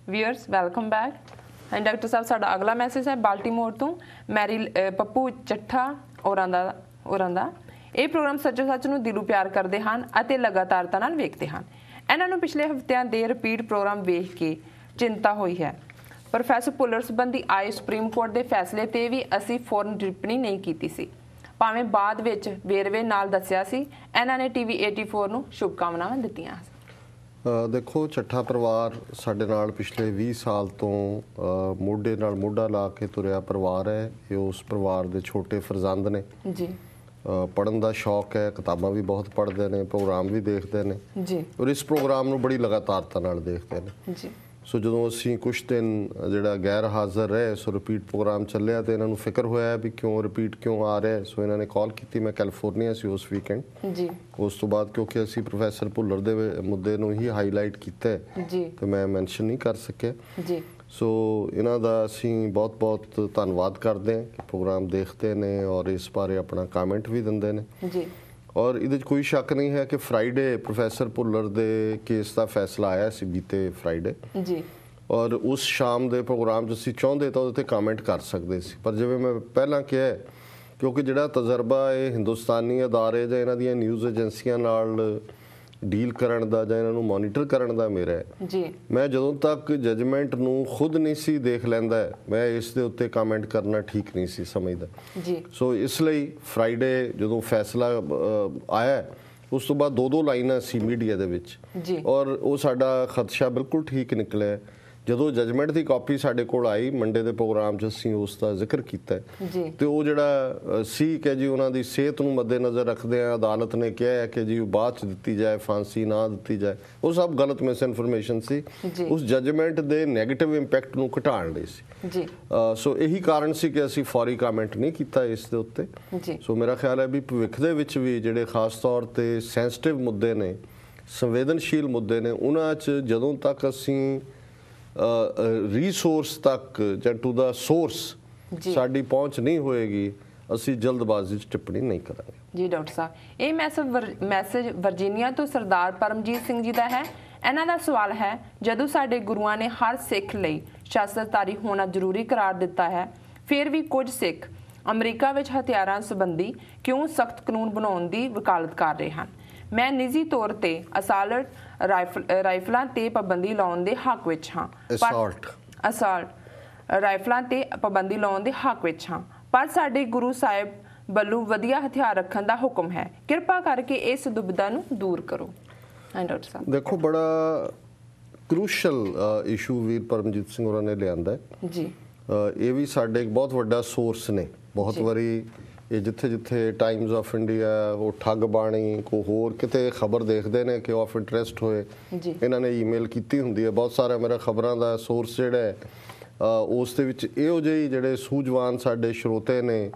Viewers welcome back. And doctor साहब साडा अगला मैसेज है बाल्टीमोर तो मैरी पप्पू ਚੱਠਾ औरां दा ਇਹ ਪ੍ਰੋਗਰਾਮ ਸੱਚੋ ਸੱਚ ਨੂੰ ਦਿਲੋਂ ਪਿਆਰ ਕਰਦੇ ਹਨ ਅਤੇ ਲਗਾਤਾਰਤਾ ਨਾਲ ਵੇਖਦੇ ਹਨ। ਇਹਨਾਂ ਨੂੰ ਪਿਛਲੇ ਹਫ਼ਤਿਆਂ ਦੇ ਰਿਪੀਟ ਪ੍ਰੋਗਰਾਮ ਵੇਖ ਕੇ ਚਿੰਤਾ ਹੋਈ ਹੈ। ਪ੍ਰੋਫੈਸਰ ਭੁੱਲਰ ਸੰਬੰਧੀ ਆਏ ਸੁਪਰੀਮ ਕੋਰਟ ਦੇ ਫੈਸਲੇ ਤੇ ਵੀ ਅਸੀਂ ਫੌਰਨ ਟਿੱਪਣੀ ਨਹੀਂ ਕੀਤੀ ਸੀ, ਭਾਵੇਂ ਬਾਅਦ ਵਿੱਚ ਵੇਰਵੇ ਨਾਲ ਦੱਸਿਆ ਸੀ। ਇਹਨਾਂ ਨੇ ਟੀਵੀ 84 ਨੂੰ ਸ਼ੁਭਕਾਮਨਾਵਾਂ ਦਿੱਤੀਆਂ। देखो ਚੱਠਾ ਪਰਿਵਾਰ ਸਾਡੇ ਨਾਲ ਪਿਛਲੇ 20 ਸਾਲ ਤੋਂ ਮੋਢੇ ਨਾਲ ਮੋਢਾ ਲਾ ਕੇ ਤੁਰਿਆ ਪਰਿਵਾਰ ਹੈ। ਇਹ ਉਸ ਪਰਿਵਾਰ ਦੇ ਛੋਟੇ ਫਰਜ਼ੰਦ ਨੇ ਜੀ। ਪੜ੍ਹਨ ਦਾ ਸ਼ੌਕ ਹੈ, ਕਿਤਾਬਾਂ ਵੀ ਬਹੁਤ ਪੜ੍ਹਦੇ ਨੇ, ਪ੍ਰੋਗਰਾਮ ਵੀ ਦੇਖਦੇ ਨੇ ਜੀ, ਔਰ ਇਸ ਪ੍ਰੋਗਰਾਮ ਨੂੰ ਬੜੀ ਲਗਾਤਾਰਤਾ ਨਾਲ ਦੇਖਦੇ ਨੇ ਜੀ। ਸੋ ਜਦੋਂ ਅਸੀਂ ਕੁਛ ਦਿਨ ਜਿਹੜਾ ਗੈਰ ਹਾਜ਼ਰ ਰਹੇ, ਸੋ ਰਿਪੀਟ ਪ੍ਰੋਗਰਾਮ ਚੱਲਿਆ ਤੇ ਇਹਨਾਂ ਨੂੰ ਫਿਕਰ ਹੋਇਆ ਵੀ ਕਿਉਂ ਰਿਪੀਟ ਕਿਉਂ ਆ ਰਿਹਾ। ਸੋ ਇਹਨਾਂ ਨੇ ਕਾਲ ਕੀਤੀ। ਮੈਂ ਕੈਲੀਫੋਰਨੀਆ ਸੀ ਉਸ ਵੀਕਐਂਡ ਜੀ। ਉਸ ਤੋਂ ਬਾਅਦ ਕਿਉਂਕਿ ਅਸੀਂ ਪ੍ਰੋਫੈਸਰ ਭੁੱਲਰ ਦੇ ਮੁੱਦੇ ਨੂੰ ਹੀ ਹਾਈਲਾਈਟ ਕੀਤਾ ਜੀ ਤੇ ਮੈਂ ਮੈਂਸ਼ਨ ਨਹੀਂ ਕਰ ਸਕਿਆ ਜੀ। ਸੋ ਇਹਨਾਂ ਦਾ ਅਸੀਂ ਬਹੁਤ ਬਹੁਤ ਧੰਨਵਾਦ ਕਰਦੇ ਹਾਂ ਕਿ ਪ੍ਰੋਗਰਾਮ ਦੇਖਦੇ ਨੇ ਔਰ ਇਸ ਬਾਰੇ ਆਪਣਾ ਕਮੈਂਟ ਵੀ ਦਿੰਦੇ ਨੇ ਜੀ। ਔਰ ਇਹਦੇ 'ਚ ਕੋਈ ਸ਼ੱਕ ਨਹੀਂ ਹੈ ਕਿ ਫਰਾਈਡੇ ਪ੍ਰੋਫੈਸਰ ਭੁੱਲਰ ਦੇ ਕੇਸ ਦਾ ਫੈਸਲਾ ਆਇਆ ਸੀ ਬੀਤੇ ਫਰਾਈਡੇ ਜੀ। ਔਰ ਉਸ ਸ਼ਾਮ ਦੇ ਪ੍ਰੋਗਰਾਮ 'ਚ ਅਸੀਂ ਚਾਹੁੰਦੇ ਤਾਂ ਉਹਦੇ 'ਤੇ ਕਮੈਂਟ ਕਰ ਸਕਦੇ ਸੀ, ਪਰ ਜਿਵੇਂ ਮੈਂ ਪਹਿਲਾਂ ਕਿਹਾ ਕਿਉਂਕਿ ਜਿਹੜਾ ਤਜਰਬਾ ਇਹ ਹਿੰਦੁਸਤਾਨੀ ਅਦਾਰੇ ਜਾਂ ਇਹਨਾਂ ਦੀਆਂ ਨਿਊਜ਼ ਏਜੰਸੀਆਂ ਨਾਲ ਡੀਲ ਕਰਨ ਦਾ ਜਾਂ ਇਹਨਾਂ ਨੂੰ ਮੋਨੀਟਰ ਕਰਨ ਦਾ ਮੇਰਾ ਹੈ ਜੀ। ਮੈਂ ਜਦੋਂ ਤੱਕ ਜਜਮੈਂਟ ਨੂੰ ਖੁਦ ਨਹੀਂ ਸੀ ਦੇਖ ਲੈਂਦਾ, ਮੈਂ ਇਸ ਦੇ ਉੱਤੇ ਕਮੈਂਟ ਕਰਨਾ ਠੀਕ ਨਹੀਂ ਸੀ ਸਮਝਦਾ ਜੀ। ਸੋ ਇਸ ਲਈ ਫਰਾਈਡੇ ਜਦੋਂ ਫੈਸਲਾ ਆਇਆ ਉਸ ਤੋਂ ਬਾਅਦ ਦੋ ਲਾਈਨਾਂ ਸੀ ਮੀਡੀਆ ਦੇ ਵਿੱਚ ਜੀ, ਔਰ ਉਹ ਸਾਡਾ ਖਦਸ਼ਾ ਬਿਲਕੁਲ ਠੀਕ ਨਿਕਲਿਆ। ਜਦੋਂ ਜਜਮੈਂਟ ਦੀ ਕਾਪੀ ਸਾਡੇ ਕੋਲ ਆਈ ਮੰਡੇ ਦੇ ਪ੍ਰੋਗਰਾਮ 'ਚ ਅਸੀਂ ਉਸ ਦਾ ਜ਼ਿਕਰ ਕੀਤਾ ਤੇ ਉਹ ਜਿਹੜਾ ਸੀ ਕਿ ਜੀ ਉਹਨਾਂ ਦੀ ਸਿਹਤ ਨੂੰ ਮੱਦੇਨਜ਼ਰ ਰੱਖਦੇ ਆ ਅਦਾਲਤ ਨੇ ਕਿਹਾ ਹੈ ਕਿ ਜੀ ਬਾਅਦ 'ਚ ਦਿੱਤੀ ਜਾਏ, ਫਾਂਸੀ ਨਾ ਦਿੱਤੀ ਜਾਏ, ਉਹ ਸਭ ਗਲਤ ਮਿਸ ਇਨਫੋਰਮੇਸ਼ਨ ਸੀ। ਉਸ ਜਜਮੈਂਟ ਦੇ ਨੈਗੇਟਿਵ ਇੰਪੈਕਟ ਨੂੰ ਘਟਾਉਣ ਲਈ ਸੀ ਜੀ। ਸੋ ਇਹੀ ਕਾਰਨ ਸੀ ਕਿ ਅਸੀਂ ਫੌਰੀ ਕਮੈਂਟ ਨਹੀਂ ਕੀਤਾ ਇਸ ਦੇ ਉੱਤੇ। ਸੋ ਮੇਰਾ ਖਿਆਲ ਹੈ ਵੀ ਭਵਿੱਖ ਦੇ ਵਿੱਚ ਵੀ ਜਿਹੜੇ ਖਾਸ ਤੌਰ ਤੇ ਸੈਂਸਿਟਿਵ ਮੁੱਦੇ ਨੇ, ਸੰਵੇਦਨਸ਼ੀਲ ਮੁੱਦੇ ਨੇ, ਉਹਨਾਂ 'ਚ ਜਦੋਂ ਤੱਕ ਅਸੀਂ ਰਿਸੋਰਸ ਤੱਕ ਜਾਂ ਟੂ ਦਾ ਸੋਰਸ ਸਾਡੀ ਪਹੁੰਚ ਨਹੀਂ ਹੋਏਗੀ, ਅਸੀਂ ਜਲਦਬਾਜ਼ੀ 'ਚ ਟਿੱਪਣੀ ਨਹੀਂ ਕਰਾਂਗੇ ਜੀ। ਡਾਕਟਰ ਸਾਹਿਬ ਇਹ ਮੈਸੇਜ ਵਰਜੀਨੀਆ ਤੋਂ ਸਰਦਾਰ ਪਰਮਜੀਤ ਸਿੰਘ ਜੀ ਦਾ ਹੈ। ਇਹਨਾਂ ਦਾ ਸਵਾਲ ਹੈ, ਜਦੋਂ ਸਾਡੇ ਗੁਰੂਆਂ ਨੇ ਹਰ ਸਿੱਖ ਲਈ ਸ਼ਸਤਰਧਾਰੀ ਹੋਣਾ ਜ਼ਰੂਰੀ ਕਰਾਰ ਦਿੱਤਾ ਹੈ, ਫਿਰ ਵੀ ਕੁਝ ਸਿੱਖ ਅਮਰੀਕਾ ਵਿੱਚ ਹਥਿਆਰਾਂ ਸੰਬੰਧੀ ਕਿਉਂ ਸਖਤ ਕਾਨੂੰਨ ਬਣਾਉਣ ਦੀ ਵਕਾਲਤ ਕਰ ਰਹੇ ਹਨ? ਮੈਂ ਨਿੱਜੀ ਤੌਰ ਤੇ ਅਸਾਲਟ ਰਾਈਫਲਾਂ ਤੇ ਪਾਬੰਦੀ ਲਾਉਣ ਦੇ ਹੱਕ ਵਿੱਚ ਹਾਂ ਰਾਈਫਲਾਂ ਤੇ ਪਾਬੰਦੀ ਲਾਉਣ ਦੇ ਹੱਕ ਵਿੱਚ ਹਾਂ, ਪਰ ਸਾਡੇ ਗੁਰੂ ਸਾਹਿਬ ਵੱਲੋਂ ਵਧੀਆ ਹਥਿਆਰ ਰੱਖਣ ਦਾ ਹੁਕਮ ਹੈ। ਕਿਰਪਾ ਕਰਕੇ ਇਸ ਦੁਬਿਧਾ ਨੂੰ ਦੂਰ ਕਰੋ। ਡਾਕਟਰ ਸਾਹਿਬ ਦੇਖੋ ਬੜਾ ਕ੍ਰੂਸ਼ਲ ਇਸ਼ੂ ਵੀਰ ਪਰਮਜੀਤ ਸਿੰਘ ਹੋਰਾਂ ਨੇ ਲਿਆਂਦਾ ਜੀ। ਇਹ ਵੀ ਸਾਡੇ ਇੱਕ ਬਹੁਤ ਵੱਡਾ ਸੋਰਸ ਨੇ। ਬਹੁਤ ਵਾਰੀ ਇਹ ਜਿੱਥੇ ਜਿੱਥੇ ਟਾਈਮਜ਼ ਆਫ ਇੰਡੀਆ, ਉਹ ਠੱਗ ਬਾਣੀ, ਕੋਈ ਹੋਰ ਕਿਤੇ ਖਬਰ ਦੇਖਦੇ ਨੇ ਕਿ ਆਫ ਇੰਟਰਸਟ ਹੋਏ, ਇਹਨਾਂ ਨੇ ਈਮੇਲ ਕੀਤੀ ਹੁੰਦੀ ਹੈ। ਬਹੁਤ ਸਾਰਾ ਮੇਰਾ ਖਬਰਾਂ ਦਾ ਸੋਰਸ ਜਿਹੜਾ ਹੈ ਉਸ ਦੇ ਵਿੱਚ ਇਹੋ ਜਿਹੇ ਜਿਹੜੇ ਸੂਝਵਾਨ ਸਾਡੇ ਸਰੋਤੇ ਨੇ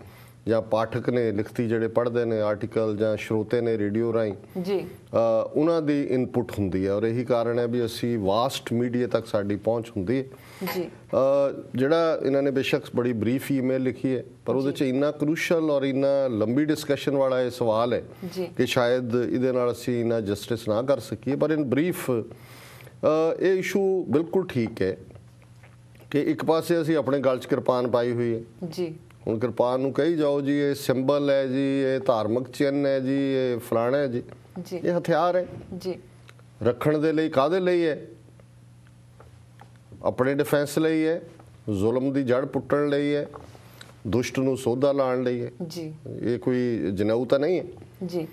ਜਾਂ ਪਾਠਕ ਨੇ, ਲਿਖਤੀ ਜਿਹੜੇ ਪੜ੍ਹਦੇ ਨੇ ਆਰਟੀਕਲ ਜਾਂ ਸਰੋਤੇ ਨੇ ਰੇਡੀਓ ਰਾਹੀਂ ਜੀ, ਉਹਨਾਂ ਦੀ ਇਨਪੁਟ ਹੁੰਦੀ ਹੈ। ਔਰ ਇਹੀ ਕਾਰਨ ਹੈ ਵੀ ਅਸੀਂ ਵਾਸਟ ਮੀਡੀਆ ਤੱਕ ਸਾਡੀ ਪਹੁੰਚ ਹੁੰਦੀ ਹੈ ਜੀ। ਜਿਹੜਾ ਇਹਨਾਂ ਨੇ ਬੇਸ਼ੱਕ ਬੜੀ ਬਰੀਫ ਈਮੇਲ ਲਿਖੀ ਹੈ, ਪਰ ਉਹਦੇ 'ਚ ਇੰਨਾ ਕ੍ਰੂਸ਼ਲ ਔਰ ਇੰਨਾ ਲੰਬੀ ਡਿਸਕਸ਼ਨ ਵਾਲਾ ਇਹ ਸਵਾਲ ਹੈ ਕਿ ਸ਼ਾਇਦ ਇਹਦੇ ਨਾਲ ਅਸੀਂ ਇੰਨਾ ਜਸਟਿਸ ਨਾ ਕਰ ਸਕੀਏ। ਪਰ ਇਨ ਬਰੀਫ ਇਹ ਇਸ਼ੂ ਬਿਲਕੁਲ ਠੀਕ ਹੈ ਕਿ ਇੱਕ ਪਾਸੇ ਅਸੀਂ ਆਪਣੇ ਗਲ 'ਚ ਕਿਰਪਾਨ ਪਾਈ ਹੋਈ ਹੈ ਜੀ। ਹੁਣ ਕਿਰਪਾਨ ਨੂੰ ਕਹੀ ਜਾਓ ਜੀ ਇਹ ਸਿੰਬਲ ਹੈ ਜੀ, ਇਹ ਧਾਰਮਿਕ ਚਿੰਨ੍ਹ ਹੈ ਜੀ, ਇਹ ਫਲਾਣਾ ਹੈ ਜੀ, ਇਹ ਹਥਿਆਰ ਹੈ ਜੀ। ਰੱਖਣ ਦੇ ਲਈ ਕਾਹਦੇ ਲਈ ਹੈ? ਆਪਣੇ ਡਿਫੈਂਸ ਲਈ ਹੈ, ਜ਼ੁਲਮ ਦੀ ਜੜ ਪੁੱਟਣ ਲਈ ਹੈ, ਦੁਸ਼ਟ ਨੂੰ ਸੋਧਾ ਲਾਉਣ ਲਈ ਹੈ ਜੀ। ਇਹ ਕੋਈ ਜਨੇਊ ਤਾਂ ਨਹੀਂ ਹੈ ਜੀ।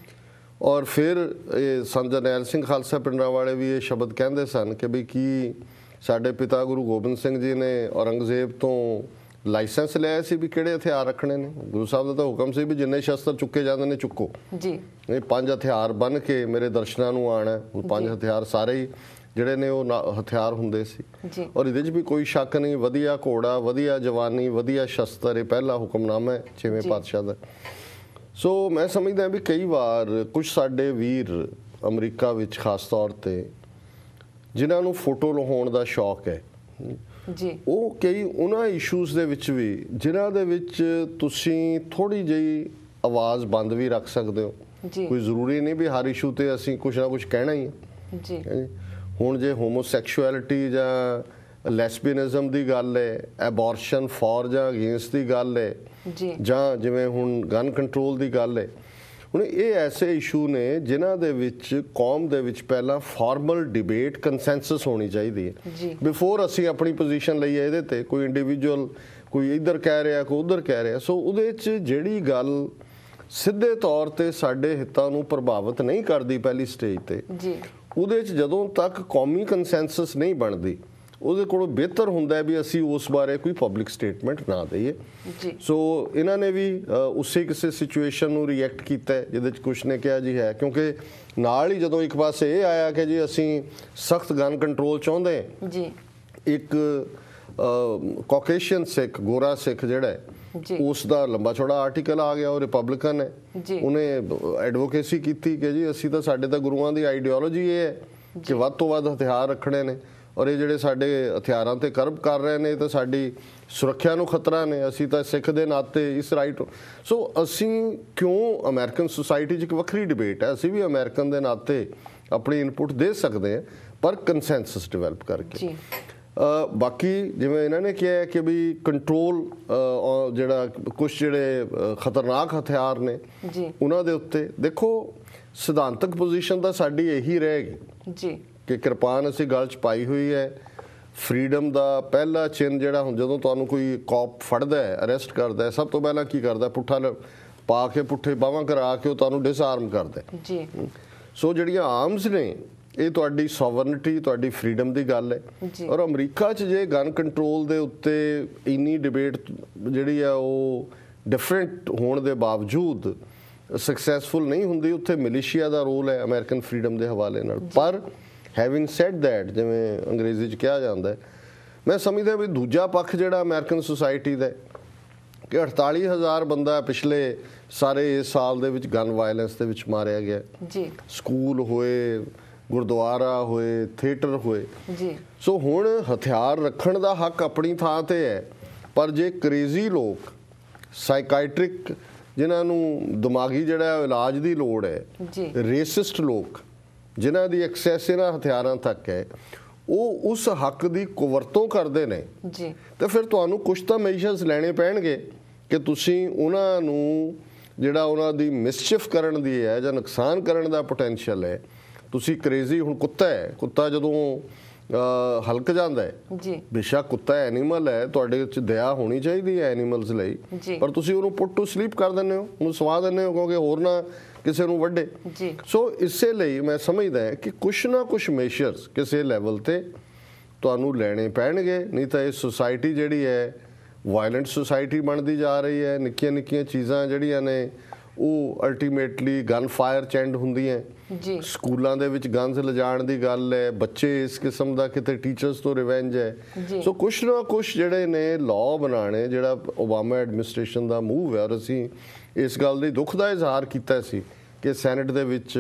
ਔਰ ਫਿਰ ਇਹ ਸੰਤ ਜਰਨੈਲ ਸਿੰਘ ਖਾਲਸਾ ਪਿੰਡਰਾਂ ਵਾਲੇ ਵੀ ਇਹ ਸ਼ਬਦ ਕਹਿੰਦੇ ਸਨ ਕਿ ਵੀ ਕੀ ਸਾਡੇ ਪਿਤਾ ਗੁਰੂ ਗੋਬਿੰਦ ਸਿੰਘ ਜੀ ਨੇ ਔਰੰਗਜ਼ੇਬ ਤੋਂ ਲਾਇਸੈਂਸ ਲਿਆ ਸੀ ਵੀ ਕਿਹੜੇ ਹਥਿਆਰ ਰੱਖਣੇ ਨੇ? ਗੁਰੂ ਸਾਹਿਬ ਦਾ ਤਾਂ ਹੁਕਮ ਸੀ ਵੀ ਜਿੰਨੇ ਸ਼ਸਤਰ ਚੁੱਕੇ ਜਾਂਦੇ ਨੇ ਚੁੱਕੋ ਜੀ। ਇਹ 5 ਹਥਿਆਰ ਬਣ ਕੇ ਮੇਰੇ ਦਰਸ਼ਨਾਂ ਨੂੰ ਆਉਣਾ। ਉਹ 5 ਹਥਿਆਰ ਸਾਰੇ ਹੀ ਜਿਹੜੇ ਨੇ ਉਹ ਹਥਿਆਰ ਹੁੰਦੇ ਸੀ। ਔਰ ਇਹਦੇ 'ਚ ਵੀ ਕੋਈ ਸ਼ੱਕ ਨਹੀਂ, ਵਧੀਆ ਘੋੜਾ, ਵਧੀਆ ਜਵਾਨੀ, ਵਧੀਆ ਸ਼ਸਤਰ, ਇਹ ਪਹਿਲਾ ਹੁਕਮਨਾਮਾ ਹੈ 6ਵੇਂ ਪਾਤਸ਼ਾਹ ਦਾ। ਸੋ ਮੈਂ ਸਮਝਦਾ ਵੀ ਕਈ ਵਾਰ ਕੁਝ ਸਾਡੇ ਵੀਰ ਅਮਰੀਕਾ ਵਿੱਚ ਖਾਸ ਤੌਰ ਤੇ ਜਿਨ੍ਹਾਂ ਨੂੰ ਫੋਟੋ ਲਹਾਉਣ ਦਾ ਸ਼ੌਕ ਹੈ ਜੀ, ਉਹ ਕਈ ਉਹਨਾਂ ਇਸ਼ੂਜ਼ ਦੇ ਵਿੱਚ ਵੀ ਜਿਨ੍ਹਾਂ ਦੇ ਵਿੱਚ ਤੁਸੀਂ ਥੋੜ੍ਹੀ ਜਿਹੀ ਆਵਾਜ਼ ਬੰਦ ਵੀ ਰੱਖ ਸਕਦੇ ਹੋ। ਕੋਈ ਜ਼ਰੂਰੀ ਨਹੀਂ ਵੀ ਹਰ ਇਸ਼ੂ ਤੇ ਅਸੀਂ ਕੁਛ ਨਾ ਕੁਛ ਕਹਿਣਾ ਹੀ ਹੈ ਜੀ। ਹੁਣ ਜੇ ਹੋਮੋਸੈਕਸ਼ੁਅਲਿਟੀ ਜਾਂ ਲੈਸਬੀਨਿਜ਼ਮ ਦੀ ਗੱਲ ਹੈ, ਐਬੋਰਸ਼ਨ ਫॉर ਜਾਂ ਅਗੇਂਸਟ ਦੀ ਗੱਲ ਹੈ, ਜਾਂ ਜਿਵੇਂ ਹੁਣ ਗਨ ਕੰਟਰੋਲ ਦੀ ਗੱਲ ਹੈ। ਹੁਣ ਇਹ ਐਸੇ ਇਸ਼ੂ ਨੇ ਜਿਨ੍ਹਾਂ ਦੇ ਵਿੱਚ ਕੌਮ ਦੇ ਵਿੱਚ ਪਹਿਲਾਂ ਫਾਰਮਲ ਡਿਬੇਟ ਕੰਸੈਂਸਸ ਹੋਣੀ ਚਾਹੀਦੀ ਹੈ ਬਿਫੋਰ ਅਸੀਂ ਆਪਣੀ ਪੋਜੀਸ਼ਨ ਲਈਏ ਇਹਦੇ ਤੇ। ਕੋਈ ਇੰਡੀਵਿਜੂਅਲ ਕੋਈ ਇੱਧਰ ਕਹਿ ਰਿਹਾ, ਕੋਈ ਉੱਧਰ ਕਹਿ ਰਿਹਾ। ਸੋ ਉਹਦੇ 'ਚ ਜਿਹੜੀ ਗੱਲ ਸਿੱਧੇ ਤੌਰ ਤੇ ਸਾਡੇ ਹਿੱਤਾਂ ਨੂੰ ਪ੍ਰਭਾਵਿਤ ਨਹੀਂ ਕਰਦੀ ਪਹਿਲੀ ਸਟੇਜ ਤੇ, ਉਹਦੇ 'ਚ ਜਦੋਂ ਤੱਕ ਕੌਮੀ ਕੰਸੈਂਸਸ ਨਹੀਂ ਬਣਦੀ, ਉਹਦੇ ਕੋਲੋਂ ਬਿਹਤਰ ਹੁੰਦਾ ਵੀ ਅਸੀਂ ਉਸ ਬਾਰੇ ਕੋਈ ਪਬਲਿਕ ਸਟੇਟਮੈਂਟ ਨਾ ਦਈਏ। ਸੋ ਇਹਨਾਂ ਨੇ ਵੀ ਉਸੇ ਕਿਸੇ ਸਿਚੁਏਸ਼ਨ ਨੂੰ ਰਿਐਕਟ ਕੀਤਾ ਜਿਹਦੇ 'ਚ ਕੁਛ ਨੇ ਕਿਹਾ ਜੀ ਹੈ, ਕਿਉਂਕਿ ਨਾਲ ਹੀ ਜਦੋਂ ਇੱਕ ਪਾਸੇ ਇਹ ਆਇਆ ਕਿ ਜੀ ਅਸੀਂ ਸਖਤ ਗਨ ਕੰਟਰੋਲ ਚਾਹੁੰਦੇ ਹਾਂ, ਇੱਕ ਕਾਕੇਸ਼ੀਅਨ ਸਿੱਖ, ਗੋਰਾ ਸਿੱਖ ਜਿਹੜਾ ਹੈ, ਉਸ ਦਾ ਲੰਬਾ ਚੌੜਾ ਆਰਟੀਕਲ ਆ ਗਿਆ, ਉਹ ਰਿਪਬਲਿਕਨ ਹੈ, ਉਹਨੇ ਐਡਵੋਕੇਸੀ ਕੀਤੀ ਕਿ ਜੀ ਅਸੀਂ ਤਾਂ, ਸਾਡੇ ਤਾਂ ਗੁਰੂਆਂ ਦੀ ਆਈਡੀਓਲੋਜੀ ਇਹ ਹੈ ਕਿ ਵੱਧ ਤੋਂ ਵੱਧ ਹਥਿਆਰ ਰੱਖਣੇ ਨੇ, ਔਰ ਇਹ ਜਿਹੜੇ ਸਾਡੇ ਹਥਿਆਰਾਂ ਤੇ ਕਰਬ ਕਰ ਰਹੇ ਨੇ ਤਾਂ ਸਾਡੀ ਸੁਰੱਖਿਆ ਨੂੰ ਖਤਰਾ ਨੇ, ਅਸੀਂ ਤਾਂ ਸਿੱਖ ਦੇ ਨਾਤੇ ਇਸ ਰਾਈਟ। ਸੋ ਅਸੀਂ ਕਿਉਂ, ਅਮਰੀਕਨ ਸੁਸਾਇਟੀ 'ਚ ਇੱਕ ਵੱਖਰੀ ਡਿਬੇਟ ਹੈ, ਅਸੀਂ ਵੀ ਅਮਰੀਕਨ ਦੇ ਨਾਤੇ ਆਪਣੀ ਇਨਪੁਟ ਦੇ ਸਕਦੇ ਹਾਂ, ਪਰ ਕੰਸੈਂਸਸ ਡਿਵੈਲਪ ਕਰਕੇ। ਬਾਕੀ ਜਿਵੇਂ ਇਹਨਾਂ ਨੇ ਕਿਹਾ ਕਿ ਵੀ ਕੰਟਰੋਲ ਜਿਹੜਾ ਕੁਛ ਜਿਹੜੇ ਖਤਰਨਾਕ ਹਥਿਆਰ ਨੇ ਉਹਨਾਂ ਦੇ ਉੱਤੇ, ਦੇਖੋ ਸਿਧਾਂਤਕ ਪੋਜੀਸ਼ਨ ਤਾਂ ਸਾਡੀ ਇਹੀ ਰਹੇਗੀ ਕਿ ਕਿਰਪਾਨ ਅਸੀਂ ਗਲ 'ਚ ਪਾਈ ਹੋਈ ਹੈ। ਫਰੀडम ਦਾ ਪਹਿਲਾ ਚਿੰਨ੍ਹ ਜਿਹੜਾ, ਹੁਣ ਜਦੋਂ ਤੁਹਾਨੂੰ ਕੋਈ ਕੌਪ ਫੜਦਾ ਹੈ, ਅਰੈਸਟ ਕਰਦਾ ਹੈ, ਸਭ ਤੋਂ ਪਹਿਲਾਂ ਕੀ ਕਰਦਾ, ਪੁੱਠਾ ਪਾ ਕੇ ਪੁੱਠੇ ਬਾਹਾਂ ਕਰਾ ਕੇ ਉਹ ਤੁਹਾਨੂੰ ਡਿਸਆਰਮ ਕਰਦਾ। ਸੋ ਜਿਹੜੀਆਂ ਆਰਮਸ ਨੇ ਇਹ ਤੁਹਾਡੀ ਸੋਵਰਨਿਟੀ, ਤੁਹਾਡੀ ਫਰੀडम ਦੀ ਗੱਲ ਹੈ। ਔਰ ਅਮਰੀਕਾ 'ਚ ਜੇ ਗਨ ਕੰਟਰੋਲ ਦੇ ਉੱਤੇ ਇੰਨੀ ਡਿਬੇਟ ਜਿਹੜੀ ਆ ਉਹ ਡਿਫਰੈਂਟ ਹੋਣ ਦੇ ਬਾਵਜੂਦ ਸਕਸੈਸਫੁਲ ਨਹੀਂ ਹੁੰਦੀ, ਉੱਥੇ ਮਿਲੀਸ਼ੀਆ ਦਾ ਰੋਲ ਹੈ ਅਮਰੀਕਨ ਫਰੀडम ਦੇ ਹਵਾਲੇ ਨਾਲ। ਪਰ ਹੈਵਿੰਗ ਸੈਡ ਦੈਟ, ਜਿਵੇਂ ਅੰਗਰੇਜ਼ੀ 'ਚ ਕਿਹਾ ਜਾਂਦਾ ਹੈ, ਮੈਂ ਸਮਝਦਾ ਵੀ ਦੂਜਾ ਪੱਖ ਜਿਹੜਾ ਅਮਰੀਕਨ ਸੁਸਾਇਟੀ ਦਾ ਕਿ 48,000 ਬੰਦਾ ਪਿਛਲੇ ਸਾਰੇ ਇਸ ਸਾਲ ਦੇ ਵਿੱਚ ਗਨ ਵਾਇਲੈਂਸ ਦੇ ਵਿੱਚ ਮਾਰਿਆ ਗਿਆ। ਸਕੂਲ ਹੋਏ, ਗੁਰਦੁਆਰਾ ਹੋਏ, ਥੀਏਟਰ ਹੋਏ। ਸੋ ਹੁਣ ਹਥਿਆਰ ਰੱਖਣ ਦਾ ਹੱਕ ਆਪਣੀ ਥਾਂ ਤੇ ਹੈ, ਪਰ ਜੇ ਕ੍ਰੇਜ਼ੀ ਲੋਕ, ਸਾਈਕਾਇਟ੍ਰਿਕ ਜਿਨ੍ਹਾਂ ਨੂੰ ਦਿਮਾਗੀ ਜਿਹੜਾ ਇਲਾਜ ਦੀ ਲੋੜ ਹੈ, ਰੇਸਿਸਟ ਲੋਕ ਜਿਨ੍ਹਾਂ ਦੀ ਐਕਸੈਸ ਇਹਨਾਂ ਹਥਿਆਰਾਂ ਤੱਕ ਹੈ, ਉਹ ਉਸ ਹੱਕ ਦੀ ਕੁਵਰਤੋਂ ਕਰਦੇ ਨੇ, ਤੇ ਫਿਰ ਤੁਹਾਨੂੰ ਕੁਛ ਤਾਂ ਮੈਜਰਸ ਲੈਣੇ ਪੈਣਗੇ ਕਿ ਤੁਸੀਂ ਉਹਨਾਂ ਨੂੰ ਜਿਹੜਾ ਉਹਨਾਂ ਦੀ ਮਿਸਚਿਫ ਕਰਨ ਦੀ ਹੈ ਜਾਂ ਨੁਕਸਾਨ ਕਰਨ ਦਾ ਪੋਟੈਂਸ਼ੀਅਲ ਹੈ। ਤੁਸੀਂ ਕ੍ਰੇਜ਼ੀ, ਹੁਣ ਕੁੱਤਾ ਹੈ, ਕੁੱਤਾ ਜਦੋਂ ਹਲਕ ਜਾਂਦਾ ਹੈ, ਬੇਸ਼ੱਕ ਕੁੱਤਾ ਐਨੀਮਲ ਹੈ, ਤੁਹਾਡੇ ਵਿੱਚ ਦਇਆ ਹੋਣੀ ਚਾਹੀਦੀ ਹੈ ਐਨੀਮਲਸ ਲਈ, ਪਰ ਤੁਸੀਂ ਉਹਨੂੰ ਪੁੱਟ ਟੂ ਸਲੀਪ ਕਰ ਦਿੰਦੇ ਹੋ, ਉਹਨੂੰ ਸਵਾ ਦਿੰਦੇ ਹੋ ਕਿਉਂਕਿ ਹੋਰ ਨਾ ਕਿਸੇ ਨੂੰ ਵੱਢੇ। ਸੋ ਇਸੇ ਲਈ ਮੈਂ ਸਮਝਦਾ ਹੈ ਕਿ ਕੁਛ ਨਾ ਕੁਛ ਮੇਜਰਸ ਕਿਸੇ ਲੈਵਲ ਤੇ ਤੁਹਾਨੂੰ ਲੈਣੇ ਪੈਣਗੇ, ਨਹੀਂ ਤਾਂ ਇਹ ਸੁਸਾਇਟੀ ਜਿਹੜੀ ਹੈ ਵਾਇਲੈਂਟ ਸੁਸਾਇਟੀ ਬਣਦੀ ਜਾ ਰਹੀ ਹੈ। ਨਿੱਕੀਆਂ ਨਿੱਕੀਆਂ ਚੀਜ਼ਾਂ ਜਿਹੜੀਆਂ ਨੇ ਉਹ ਅਲਟੀਮੇਟਲੀ ਗਨ ਫਾਇਰ 'ਚ ਐਂਡ ਹੁੰਦੀਆਂ। ਸਕੂਲਾਂ ਦੇ ਵਿੱਚ ਗਨਸ ਲਿਜਾਣ ਦੀ ਗੱਲ ਹੈ, ਬੱਚੇ ਇਸ ਕਿਸਮ ਦਾ ਕਿਤੇ ਟੀਚਰਸ ਤੋਂ ਰਿਵੈਂਜ ਹੈ। ਸੋ ਕੁਛ ਨਾ ਕੁਛ ਜਿਹੜੇ ਨੇ ਲਾਅ ਬਣਾਉਣੇ, ਜਿਹੜਾ ਓਬਾਮਾ ਐਡਮਿਨਿਸਟ੍ਰੇਸ਼ਨ ਦਾ ਮੂਵ ਹੈ, ਔਰ ਅਸੀਂ ਇਸ ਗੱਲ ਦੀ ਦੁੱਖ ਦਾ ਇਜ਼ਹਾਰ ਕੀਤਾ ਸੀ ਕਿ ਸੈਨੇਟ ਦੇ ਵਿੱਚ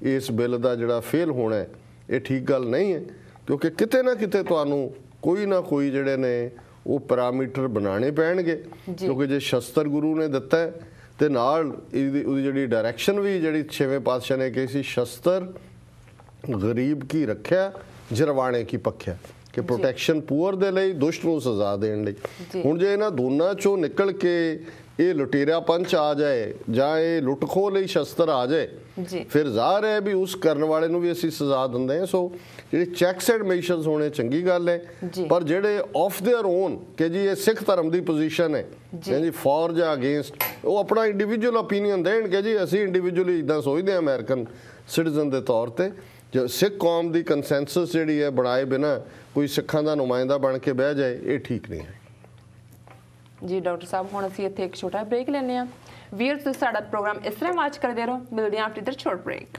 ਇਸ ਬਿੱਲ ਦਾ ਜਿਹੜਾ ਫੇਲ ਹੋਣਾ ਇਹ ਠੀਕ ਗੱਲ ਨਹੀਂ ਹੈ, ਕਿਉਂਕਿ ਕਿਤੇ ਨਾ ਕਿਤੇ ਤੁਹਾਨੂੰ ਕੋਈ ਨਾ ਕੋਈ ਜਿਹੜੇ ਨੇ ਉਹ ਪੈਰਾਮੀਟਰ ਬਣਾਉਣੇ ਪੈਣਗੇ, ਕਿਉਂਕਿ ਜੇ ਸ਼ਸਤਰ ਗੁਰੂ ਨੇ ਦਿੱਤਾ ਤੇ ਨਾਲ ਉਹਦੀ ਜਿਹੜੀ ਡਾਇਰੈਕਸ਼ਨ ਵੀ ਜਿਹੜੀ 6ਵੇਂ ਪਾਤਸ਼ਾਹ ਨੇ ਕਹੀ ਸੀ, ਸ਼ਸਤਰ ਗਰੀਬ ਕੀ ਰੱਖਿਆ, ਜਰਵਾਣੇ ਕੀ ਪੱਖਿਆ, ਕਿ ਪ੍ਰੋਟੈਕਸ਼ਨ ਪੂਅਰ ਦੇ ਲਈ, ਦੁਸ਼ਟ ਨੂੰ ਸਜ਼ਾ ਦੇਣ ਲਈ। ਹੁਣ ਜੇ ਇਹਨਾਂ ਦੋਨਾਂ ਚੋਂ ਨਿਕਲ ਕੇ ਇਹ ਲੁਟੇਰਾ ਪੰਚ ਆ ਜਾਏ ਜਾਂ ਇਹ ਲੁੱਟਖੋ ਲਈ ਸ਼ਸਤਰ ਆ ਜਾਏ, ਫਿਰ ਜ਼ਾਹਰ ਹੈ ਵੀ ਉਸ ਕਰਨ ਵਾਲੇ ਨੂੰ ਵੀ ਅਸੀਂ ਸਜ਼ਾ ਦਿੰਦੇ ਹਾਂ। ਸੋ ਜਿਹੜੇ ਚੈਕਸ ਐਂਡ ਮੇਜਰਸ ਹੋਣੇ ਚੰਗੀ ਗੱਲ ਹੈ, ਪਰ ਜਿਹੜੇ ਆਫ ਦੇਅਰ ਓਨ ਕਿ ਜੀ ਇਹ ਸਿੱਖ ਧਰਮ ਦੀ ਪੋਜੀਸ਼ਨ ਹੈ ਜੀ ਫॉर ਜਾਂ ਅਗੇਂਸਟ, ਉਹ ਆਪਣਾ ਇੰਡੀਵਿਜੂਅਲ ਓਪੀਨੀਅਨ ਦੇਣ ਕਿ ਜੀ ਅਸੀਂ ਇੰਡੀਵਿਜੂਅਲੀ ਇੱਦਾਂ ਸੋਚਦੇ ਹਾਂ ਅਮਰੀਕਨ ਸਿਟੀਜ਼ਨ ਦੇ ਤੌਰ ਤੇ। ਜੋ ਸਿੱਖ ਕੌਮ ਦੀ ਕੰਸੈਂਸਸ ਜਿਹੜੀ ਹੈ ਬਣਾਏ ਬਿਨਾਂ ਕੋਈ ਸਿੱਖਾਂ ਦਾ ਨੁਮਾਇੰਦਾ ਬਣ ਕੇ ਬਹਿ ਜਾਏ, ਇਹ ਠੀਕ ਨਹੀਂ ਹੈ। ਜੀ ਡਾਕਟਰ ਸਾਹਿਬ, ਹੁਣ ਅਸੀਂ ਇੱਥੇ ਇੱਕ ਛੋਟਾ ਬ੍ਰੇਕ ਲੈਂਦੇ ਹਾਂ। ਵੀਅਰਸ, ਤੁਸੀਂ ਸਾਡਾ ਪ੍ਰੋਗਰਾਮ ਇਸ ਤਰ੍ਹਾਂ ਵਾਚ ਕਰਦੇ ਰਹੋ। ਮਿਲਦੇ ਹਾਂ ਆਫਟਰ ਦ ਸ਼ਾਰਟ ਬ੍ਰੇਕ।